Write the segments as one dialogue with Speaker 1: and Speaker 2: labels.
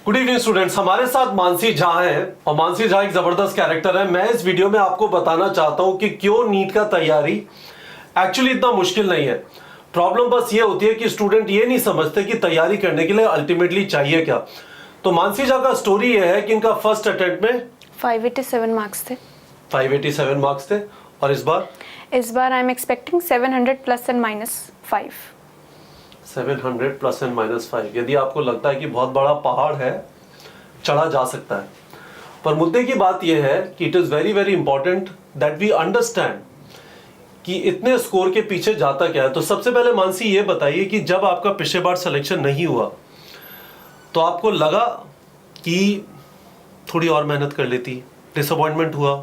Speaker 1: Good evening students, हमारे साथ मानसी झा है और मानसी झा एक जबरदस्त कैरेक्टर है। मैं इस वीडियो में आपको बताना चाहता हूं कि क्यों नीट का तैयारी एक्चुअली इतना मुश्किल नहीं है। प्रॉब्लम बस ये होती है कि स्टूडेंट ये नहीं समझते कि तैयारी करने के लिए अल्टीमेटली चाहिए क्या। तो मानसी झा का स्टोरी ये है कि इनका फर्स्ट अटेम्प्ट में
Speaker 2: 587 मार्क्स थे।
Speaker 1: 587 मार्क्स थे और इस बार
Speaker 2: I am expecting 700 plus and minus 5।
Speaker 1: 700 plus and minus 5। यदि आपको लगता है कि बहुत बड़ा पहाड़ है, चढ़ा जा सकता है, पर मुद्दे की बात यह है कि it is very very important that we understand कि इतने स्कोर के पीछे जाता क्या है। तो सबसे पहले मानसी ये बताइए कि जब आपका पिछले बार सिलेक्शन नहीं हुआ तो आपको लगा कि थोड़ी और मेहनत कर लेती, डिसअपॉइंटमेंट हुआ?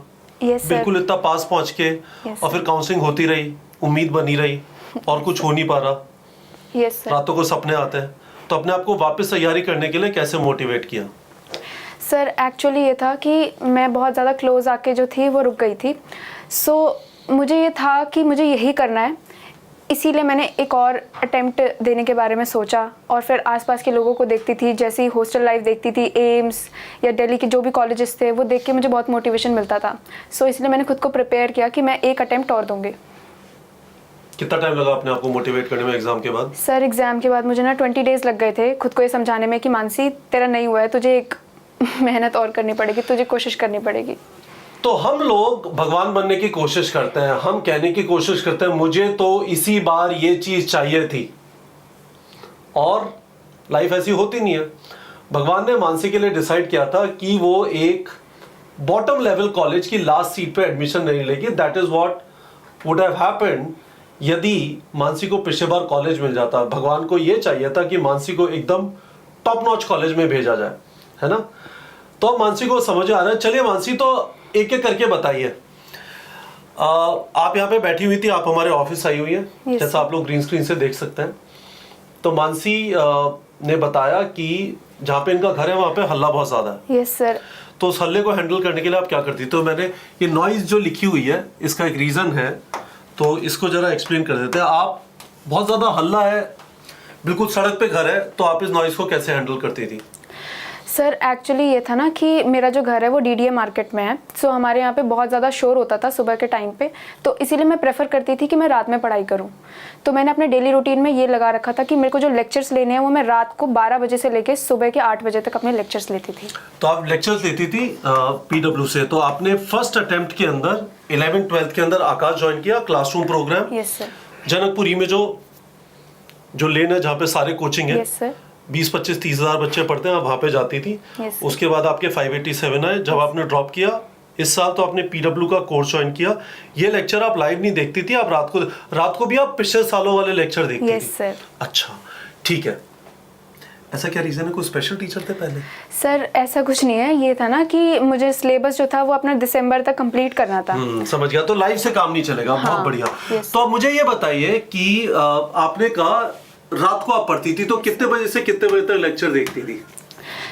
Speaker 2: yes,
Speaker 1: बिल्कुल इतना पास पहुंच के
Speaker 2: yes,
Speaker 1: और फिर काउंसलिंग होती रही, उम्मीद बनी रही और कुछ हो नहीं पा रहा,
Speaker 2: yes,
Speaker 1: रातों को सपने आते हैं, तो अपने आप को वापस तैयारी करने के लिए कैसे मोटिवेट किया?
Speaker 2: सर एक्चुअली ये था कि मैं बहुत ज़्यादा क्लोज आके जो थी वो रुक गई थी। मुझे ये था कि मुझे यही करना है, इसीलिए मैंने एक और अटेम्प्ट देने के बारे में सोचा और फिर आसपास के लोगों को देखती थी, जैसी हॉस्टल लाइफ देखती थी, एम्स या दिल्ली के जो भी कॉलेजेस थे वो देख के मुझे बहुत मोटिवेशन मिलता था। इसलिए मैंने खुद को प्रिपेयर किया कि मैं एक अटेम्प्ट और दूंगी।
Speaker 1: कितना टाइम लगा अपने आप को मोटिवेट करने में एग्जाम के बाद?
Speaker 2: सर एग्ज़ाम के बाद मुझे ना 20 डेज लग गए थे खुद को ये समझाने में कि मानसी तेरा नहीं हुआ है, तुझे एक मेहनत और करनी पड़ेगी, तुझे कोशिश करनी पड़ेगी।
Speaker 1: तो हम लोग भगवान बनने की कोशिश करते हैं, हम कहने की कोशिश करते हैं मुझे तो इसी बार ये चीज चाहिए थी, और लाइफ ऐसी होती नहीं है। भगवान ने मानसी के लिए डिसाइड किया था कि वो एक बॉटम लेवल कॉलेज की लास्ट सीट पे एडमिशन नहीं लेगी। That is what would have happened यदि मानसी को पिछले बार कॉलेज मिल जाता। भगवान को ये चाहिए था कि मानसी को एकदम टॉप नॉच कॉलेज में भेजा जाए, है ना। तो अब मानसी को समझ आ रहा है। चलिए मानसी, तो एक एक करके बताइए। आप यहाँ पे बैठी हुई थी, आप हमारे ऑफिस आई हुई हैं, जैसा आप लोग ग्रीन स्क्रीन से देख सकते हैं। तो मानसी ने बताया कि जहाँ पे इनका घर है वहाँ पे हल्ला बहुत ज्यादा है।
Speaker 2: Yes sir.
Speaker 1: तो उस हल्ले को हैंडल करने के लिए आप क्या करती? तो मैंने ये नॉइज जो लिखी हुई है इसका एक रीजन है, तो इसको जरा एक्सप्लेन कर देते हैं। आप बहुत ज्यादा हल्ला है, बिल्कुल सड़क पे घर है, तो आप इस नॉइज को कैसे हैंडल करती थी?
Speaker 2: सर एक्चुअली ये था ना कि मेरा जो घर है वो डीडीए मार्केट में है। हमारे यहाँ पे बहुत ज़्यादा शोर होता था सुबह के टाइम पे, तो इसीलिए मैं प्रेफर करती थी कि मैं रात में पढ़ाई करूँ। तो मैंने अपने डेली रूटीन में ये लगा रखा था कि मेरे को जो लेक्चर्स लेने हैं वो मैं रात को 12 बजे से लेके सुबह के 8 बजे तक अपने लेक्चर्स लेती थी।
Speaker 1: तो आप लेक्चर्स लेती थी पीडब्ल्यू से। तो आपने फर्स्ट अटेम्प्ट के अंदर 11th-12th के अंदर आकाश ज्वाइन किया, classroom programme.
Speaker 2: Yes sir.
Speaker 1: Janakpuri में जो लेन है जहाँ पे सारे कोचिंग है।
Speaker 2: Yes sir.
Speaker 1: 20-25-30 हजार बच्चे पढ़ते हैं, आप वहाँ पे जाती थी।
Speaker 2: yes,
Speaker 1: उसके बाद आपके 587 आए। जब आपने ड्रॉप किया इस साल, तो आपने पीडब्ल्यू का कोर्स ज्वाइन किया। ये लेक्चर आप लाइव नहीं देखती थी, आप रात को भी आप पिछले सालों वाले लेक्चर देखती थी?
Speaker 2: Yes sir.
Speaker 1: अच्छा, ठीक है। ऐसा क्या रीजन है? कोई स्पेशल टीचर थे पहले?
Speaker 2: सर ऐसा कुछ नहीं है, ये था ना कि मुझे सिलेबस जो था वो अपना दिसंबर तक कंप्लीट करना था।
Speaker 1: समझ गया। तो लाइव से काम नहीं चलेगा।
Speaker 2: हाँ,
Speaker 1: बहुत बढ़िया।
Speaker 2: yes.
Speaker 1: तो अब मुझे ये बताइए कि आपने कहा रात को आप पढ़ती थी, तो कितने बजे से कितने बजे तक लेक्चर देखती थी?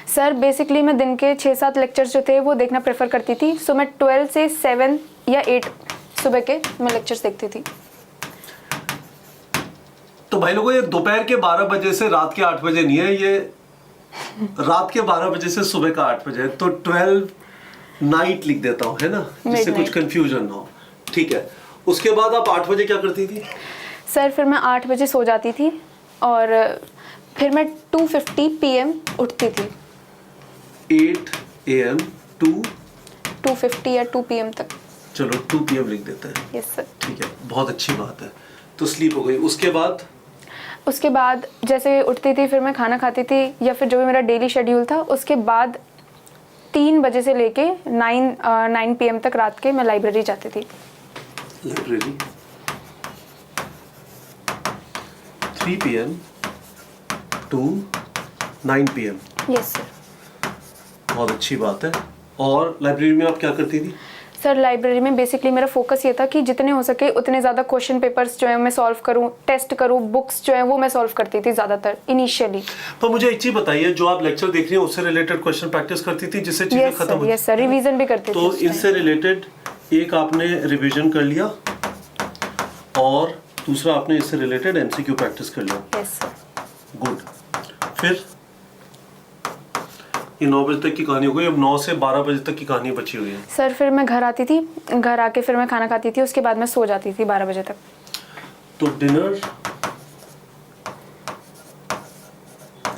Speaker 2: सर बेसिकली मैं दिन के 6-7 लेक्चर्स जो थे वो देखना प्रेफर करती थी। मैं 12 से 7 या 8 सुबह के मैं लेक्चर्स देखती थी।
Speaker 1: तो भाई लोगों, ये दोपहर के 12 बजे से रात के 8 बजे नहीं है, ये रात के 12 बजे से सुबह का 8 बजे। तो 12 नाइट लिख देता हूँ, है ना, जिससे कुछ कंफ्यूजन ना हो। ठीक है। उसके बाद आप 8 बजे क्या करती थी?
Speaker 2: सर फिर मैं 8 बजे सो जाती थी और फिर मैं 2:50 PM उठती थी।
Speaker 1: 8 AM to
Speaker 2: 2:50 या 2 PM तक।
Speaker 1: चलो 2 PM लिख देते हैं।
Speaker 2: Yes sir.
Speaker 1: ठीक है, बहुत अच्छी बात है। तो स्लीप हो गई। उसके बाद
Speaker 2: जैसे उठती थी फिर मैं खाना खाती थी या फिर जो भी मेरा डेली शेड्यूल था। उसके बाद 3 बजे से लेके 9 PM तक रात के मैं लाइब्रेरी जाती थी।
Speaker 1: Library 3 PM to 9 PM।
Speaker 2: Yes sir.
Speaker 1: बहुत अच्छी बात है। और लाइब्रेरी में आप क्या करती थी?
Speaker 2: सर लाइब्रेरी में बेसिकली मेरा फोकस ये था कि जितने हो सके उतने ज़्यादा क्वेश्चन पेपर्स जो है मैं सॉल्व करूं, टेस्ट करूं, बुक्स जो है वो मैं सॉल्व करती थी ज़्यादातर इनिशियली।
Speaker 1: तो मुझे एक चीज़ बताइए, जो आप लेक्चर देख रही हैं उससे रिलेटेड क्वेश्चन प्रैक्टिस करती थी जिससे चीज़ें खत्म हो?
Speaker 2: यस सर, रिवीजन भी करती थी।
Speaker 1: तो इससे रिलेटेड एक आपने रिवीजन कर लिया और दूसरा आपने इससे रिलेटेड MCQ प्रैक्टिस कर लिया।
Speaker 2: Yes sir.
Speaker 1: गुड। फिर ये 9 बजे तक की कहानी हो गई, अब 9 से 12 बजे तक की कहानी बची हुई है।
Speaker 2: सर फिर मैं घर आती थी, घर आके फिर मैं खाना खाती थी, उसके बाद मैं सो जाती थी 12 बजे तक।
Speaker 1: तो dinner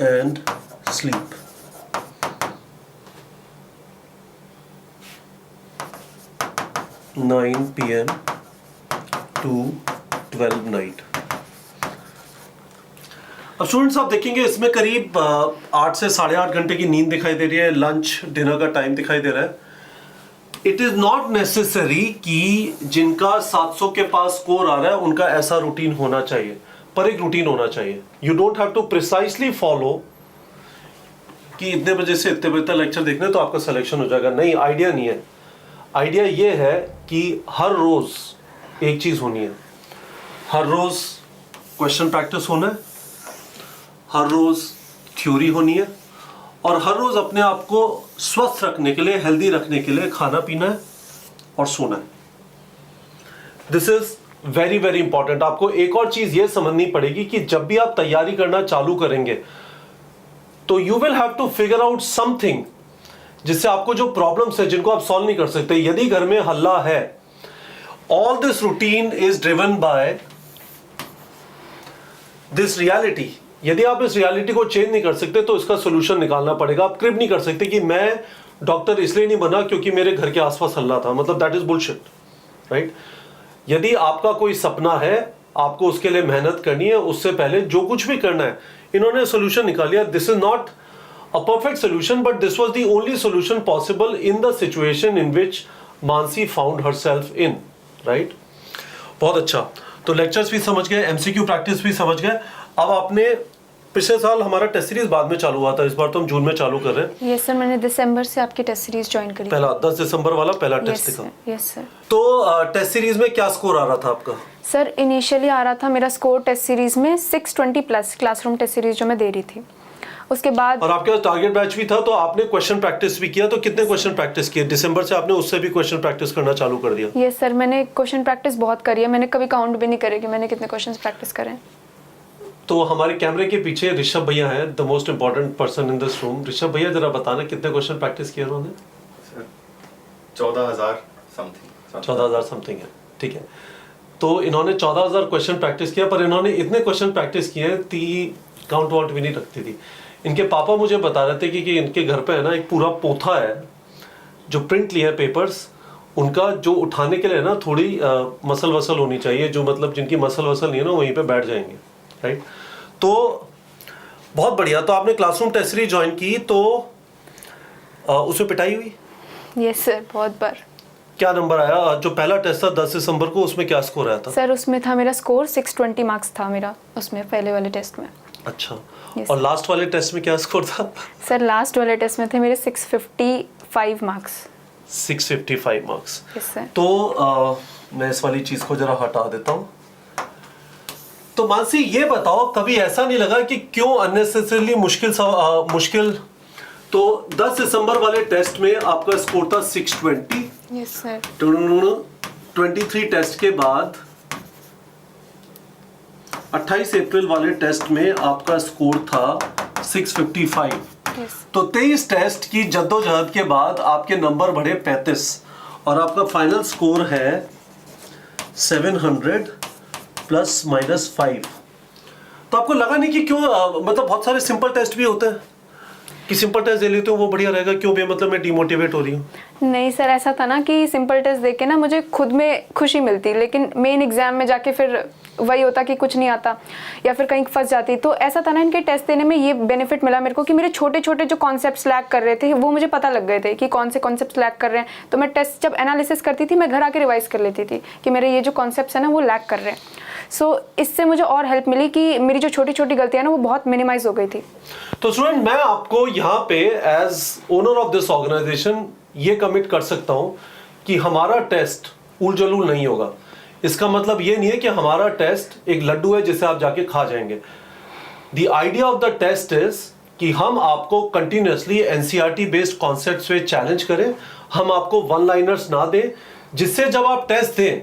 Speaker 1: and sleep, nine PM to 12 night. अब स्टूडेंट्स आप देखेंगे इसमें करीब 8 से 8.5 घंटे की नींद दिखाई दे रही है, लंच डिनर का टाइम दिखाई दे रहा है। इट इज नॉट नेसेसरी कि जिनका 700 के पास स्कोर आ रहा है उनका ऐसा रूटीन होना चाहिए, पर एक रूटीन होना चाहिए। You don't have to precisely follow कि इतने बजे से इतने बजे तक लेक्चर देखने तो आपका सिलेक्शन हो जाएगा, नहीं, आइडिया नहीं है। आइडिया ये है कि हर रोज एक चीज होनी है, हर रोज क्वेश्चन प्रैक्टिस होना है, हर रोज थ्योरी होनी है, और हर रोज अपने आप को स्वस्थ रखने के लिए, हेल्दी रखने के लिए खाना पीना है और सोना है। This is very very important. आपको एक और चीज ये समझनी पड़ेगी कि जब भी आप तैयारी करना चालू करेंगे तो you will have to figure out something जिससे आपको जो प्रॉब्लम्स है जिनको आप सॉल्व नहीं कर सकते, यदि घर में हल्ला है, all this routine is driven by this reality. यदि आप इस रियलिटी को चेंज नहीं कर सकते तो इसका सोल्यूशन निकालना पड़ेगा। आप क्रिप नहीं कर सकते कि मैं डॉक्टर इसलिए नहीं बना क्योंकि मेरे घर के आसपास हल्ला था, मतलब दैट इज बुलशिट, राइट। यदि आपका कोई सपना है, आपको उसके लिए मेहनत करनी है, उससे पहले जो कुछ भी करना है, इन्होंने सोल्यूशन निकाल लिया। This is not a perfect solution but this was the only solution possible in the situation in which Mansi found herself in, right. बहुत अच्छा, तो लेक्चर्स भी समझ गए, एमसीक्यू प्रैक्टिस भी समझ गए। अब आपने पिछले साल हमारा टेस्ट सीरीज बाद में चालू हुआ था, इस बार तो हम जून में चालू कर रहे हैं।
Speaker 2: यस सर, मैंने दिसंबर से आपकी टेस्ट सीरीज ज्वाइन करी।
Speaker 1: पहला 10 दिसंबर वाला पहला टेस्ट दिखा।
Speaker 2: Yes sir.
Speaker 1: तो टेस्ट सीरीज में क्या स्कोर आ रहा था आपका?
Speaker 2: सर इनिशियली आ रहा था मेरा स्कोर टेस्ट सीरीज में 620 प्लस, क्लासरूम टेस्ट सीरीज जो मैं दे रही थी। उसके बाद
Speaker 1: और आपके टारगेट बैच भी था, तो आपने क्वेश्चन प्रैक्टिस भी किया। तो कितने क्वेश्चन प्रैक्टिस किए दिसंबर से? आपने उससे भी क्वेश्चन प्रैक्टिस करना चालू कर दिया?
Speaker 2: यस सर, मैंने क्वेश्चन प्रैक्टिस बहुत करी है, मैंने कभी काउंट भी नहीं करे कि मैंने कितने क्वेश्चन प्रैक्टिस करे।
Speaker 1: तो हमारे कैमरे के पीछे ऋषभ भैया हैं, the most important person in this room. Rishabh भैया जरा बताना कितने क्वेश्चन प्रैक्टिस किए उन्होंने?
Speaker 3: 14,000 समथिंग।
Speaker 1: 14,000 समथिंग है, ठीक है। तो इन्होंने 14,000 क्वेश्चन प्रैक्टिस किया, पर इन्होंने इतने क्वेश्चन प्रैक्टिस किए कि काउंट वाउंट भी नहीं रखती थी। इनके पापा मुझे बता रहे थे कि इनके घर पे है ना एक पूरा पोथा है जो प्रिंट लिए पेपर्स, उनका जो उठाने के लिए ना थोड़ी मसल वसल होनी चाहिए, जो मतलब जिनकी मसल वसल नहीं है ना वहीं पे बैठ जाएंगे, राइट। तो बहुत बढ़िया। तो आपने क्लासरूम टेस्ट सीरीज ज्वाइन की, तो उसमें पिटाई हुई?
Speaker 2: यस सर, बहुत बार।
Speaker 1: क्या नंबर आया? जो पहला टेस्ट था 10 दिसंबर को, उसमें क्या स्कोर आया था?
Speaker 2: सर उसमें था मेरा स्कोर 620 मार्क्स था मेरा उसमें, पहले वाले टेस्ट में।
Speaker 1: अच्छा।
Speaker 2: Yes.
Speaker 1: और लास्ट वाले टेस्ट में क्या स्कोर था?
Speaker 2: सर लास्ट वाले टेस्ट में थे मेरे 655 मार्क्स।
Speaker 1: 655 मार्क्स।
Speaker 2: Yes sir.
Speaker 1: तो मैं इस वाली चीज को जरा हटा देता हूँ। तो मानसी ये बताओ, कभी ऐसा नहीं लगा कि क्यों अननेसेसरीली मुश्किल? तो 10 दिसंबर वाले टेस्ट में आपका स्कोर था 620।
Speaker 2: Yes sir.
Speaker 1: 23 टेस्ट के बाद 28 अप्रैल वाले टेस्ट में आपका स्कोर था 655।
Speaker 2: यस।
Speaker 1: तो 23 टेस्ट की जद्दोजहद के बाद आपके नंबर बढ़े 35 और आपका फाइनल स्कोर है 700 प्लस माइनस 5। तो आपको लगा नहीं कि क्यों मतलब बहुत सारे सिंपल टेस्ट भी होते हैं कि सिंपल टेस्ट दे लेते हो वो बढ़िया रहेगा, क्यों भी मतलब मैं डिमोटिवेट हो रही हूँ?
Speaker 2: नहीं सर, ऐसा था ना कि सिंपल टेस्ट देके ना मुझे खुद में खुशी मिलती, लेकिन मेन एग्जाम में जाके फिर वही होता कि कुछ नहीं आता या फिर कहीं फंस जाती। तो ऐसा था ना इनके टेस्ट देने में ये बेनिफिट मिला मेरे को कि मेरे छोटे छोटे जो कॉन्सेप्ट्स लैक कर रहे थे वो मुझे पता लग गए थे कि कौन से कॉन्सेप्ट्स लैक कर रहे हैं। तो मैं टेस्ट जब एनालिसिस करती थी मैं घर आके रिवाइज कर लेती थी कि मेरे ये जो कॉन्सेप्ट्स है ना वो लैक कर रहे हैं। सो इससे मुझे और हेल्प मिली कि मेरी जो छोटी छोटी गलतियां ना वो बहुत मिनिमाइज हो गई थी।
Speaker 1: तो स्टूडेंट, मैं आपको यहाँ पे as owner of this organisation ये कमिट कर सकता हूँ कि हमारा टेस्ट उल जलूल नहीं होगा। इसका मतलब ये नहीं है कि हमारा टेस्ट एक लड्डू है जिसे आप जाके खा जाएंगे। The idea of the test is कि हम आपको कंटिन्यूसली एनसीईआरटी बेस्ड कॉन्सेप्ट्स पे चैलेंज करें, हम आपको वन लाइनर्स ना दें, जिससे जब आप टेस्ट दें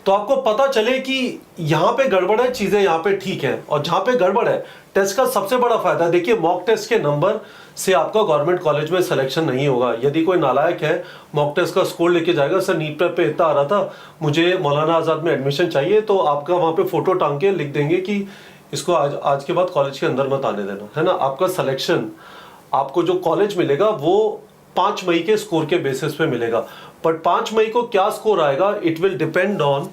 Speaker 1: तो आपको पता चले कि यहाँ पे गड़बड़ है, चीजें यहाँ पे ठीक है, और जहाँ पे गड़बड़ है, टेस्ट का सबसे बड़ा फायदा देखिए, मॉक टेस्ट के नंबर से आपका गवर्नमेंट कॉलेज में सिलेक्शन नहीं होगा। यदि कोई नालायक है, मॉक टेस्ट का स्कोर लेके जाएगा, सर नीट प्रेप पे इतना आ रहा था, मुझे मौलाना आजाद में एडमिशन चाहिए, तो आपका वहां पे फोटो टांग के लिख देंगे कि इसको आज के बाद कॉलेज के अंदर मत आने देना, है ना। आपका सिलेक्शन, आपको जो कॉलेज मिलेगा वो 5 मई के स्कोर के बेसिस पे मिलेगा। बट 5 मई को क्या स्कोर आएगा, it will depend on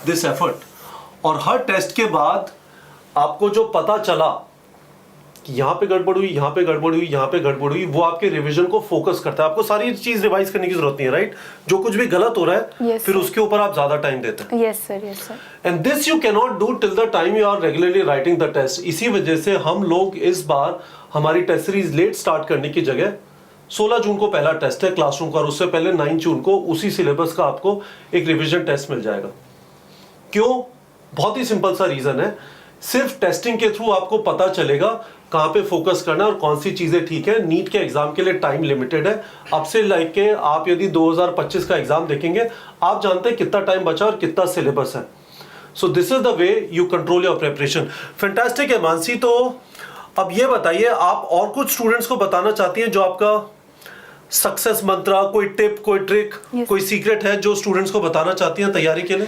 Speaker 1: this effort. और हर टेस्ट के बाद आपको जो पता चला कि यहाँ पे गड़बड़ हुई, यहाँ पे गड़बड़ हुई, यहाँ पे गड़बड़ हुई, वो आपके रिवीजन को फोकस करता है। आपको सारी चीज रिवाइज करने की जरूरत नहीं है, राइट। जो कुछ भी गलत हो रहा है,
Speaker 2: yes,
Speaker 1: फिर उसके ऊपर आप ज्यादा टाइम देते हैं।
Speaker 2: Yes sir, yes sir.
Speaker 1: And this you can not do till the time you are regularly writing the test. इसी वजह से हम लोग इस बार हमारी टेस्ट सीरीज लेट स्टार्ट करने की जगह 16 जून को पहला टेस्ट है क्लासरूम का, और उससे पहले 9 जून को उसी सिलेबस का आपको एक रिविजन टेस्ट मिल जाएगा। क्यों? बहुत ही सिंपल सा रीजन है, सिर्फ टेस्टिंग के थ्रू आपको पता चलेगा कहां पे फोकस करना है और कौन सी चीजें ठीक है। नीट के एग्जाम के लिए टाइम लिमिटेड है। अब से लेके आप यदि 2025 का एग्जाम देखेंगे, आप जानते हैं कितना टाइम बचा और कितना सिलेबस है। So this is the way you control your preparation. Fantastic है मानसी। तो अब ये बताइए, आप और कुछ स्टूडेंट्स को बताना चाहती हैं जो आपका सक्सेस मंत्र, कोई टिप, कोई ट्रिक, कोई सीक्रेट है जो स्टूडेंट्स को बताना चाहती हैं तैयारी के लिए?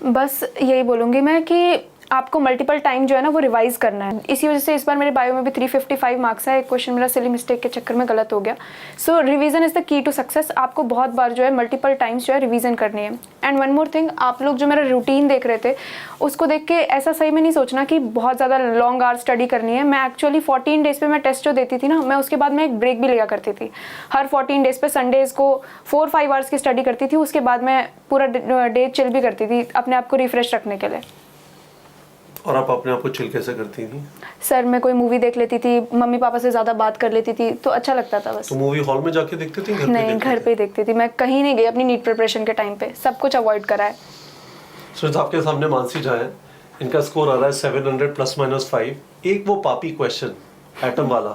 Speaker 2: बस यही बोलूँगी मैं कि आपको मल्टीपल टाइम जो है ना वो रिवाइज करना है। इसी वजह से इस बार मेरे बायो में भी 355 मार्क्स है। एक क्वेश्चन मेरा सिली मिस्टेक के चक्कर में गलत हो गया। So revision is the key to success. आपको बहुत बार जो है मल्टीपल टाइम्स जो है रिवीजन करनी है। एंड वन मोर थिंग, आप लोग जो मेरा रूटीन देख रहे थे उसको देख के ऐसा सही में नहीं सोचना कि बहुत ज़्यादा लॉन्ग आवर स्टडी करनी है। मैं एक्चुअली 14 डेज पे मैं टेस्ट जो देती थी ना, मैं उसके बाद मैं एक ब्रेक भी लिया करती थी। हर 14 डेज पे संडेज को 4-5 आवर्स की स्टडी करती थी। उसके बाद मैं पूरा डे चिल भी करती थी अपने आप को रिफ्रेश रखने के लिए।
Speaker 1: और आप अपने आप को चिल कैसे करती थी?
Speaker 2: सर मैं कोई मूवी देख लेती थी, मम्मी पापा से ज़्यादा बात कर लेती थी, तो अच्छा लगता था बस।
Speaker 1: तो मूवी हॉल में जाके देखती थी?
Speaker 2: नहीं, घर पे देखती थी। मैं कहीं नहीं गई अपनी नीट प्रिपरेशन के टाइम पे, सब कुछ अवॉइड करा है।
Speaker 1: सो आपके सामने मानसी झा है, इनका स्कोर आ रहा है 700 ±5। एक वो पापी क्वेश्चन एटम वाला,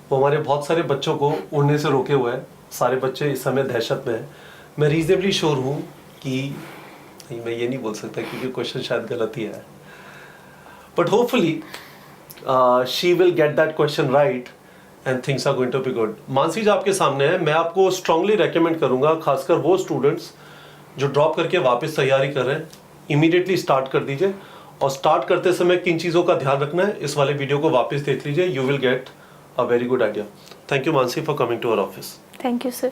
Speaker 1: वो हमारे बहुत सारे बच्चों को उड़ने से रोके हुए है। सारे बच्चे इस समय दहशत में है। मैं रीजनेबली श्योर हूँ कि नहीं, मैं ये नहीं बोल सकता क्योंकि क्वेश्चन शायद गलत ही है, but hopefully she will get that question right and things are going to be good. Mansi जी आपके सामने है। मैं आपको स्ट्रांगली रेकमेंड करूंगा, खासकर वो स्टूडेंट्स जो ड्रॉप करके वापस तैयारी कर रहे हैं, इमीडिएटली स्टार्ट कर दीजिए। और स्टार्ट करते समय किन चीज़ों का ध्यान रखना है, इस वाले वीडियो को वापस देख लीजिए। You will get a very good idea. Thank you Mansi for coming to our office.
Speaker 2: Thank you sir.